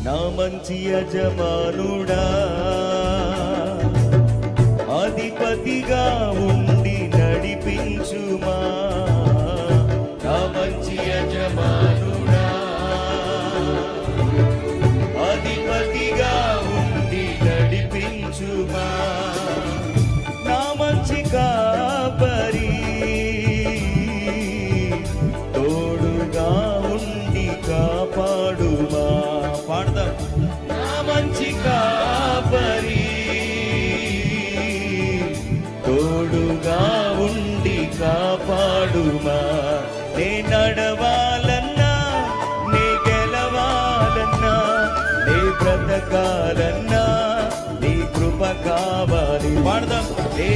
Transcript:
నా మంచి యజమానుడా అధిపతిగా ఉండి నడిపించుమా. నా మంచి యజమానుడా అధిపతిగా ఉండి నడిపించుమా. నా మంచి కాపరి తోడుగా ఉండి కాపాడుమా. పాడదాం. నా మంచి కాపరి తోడుగా ఉండి కాపాడుమా. నే నడవాలన్నా నే గెలవాలన్నా నే బ్రతకాలన్నా నీ కృప కావాలి. పాడదాం. నే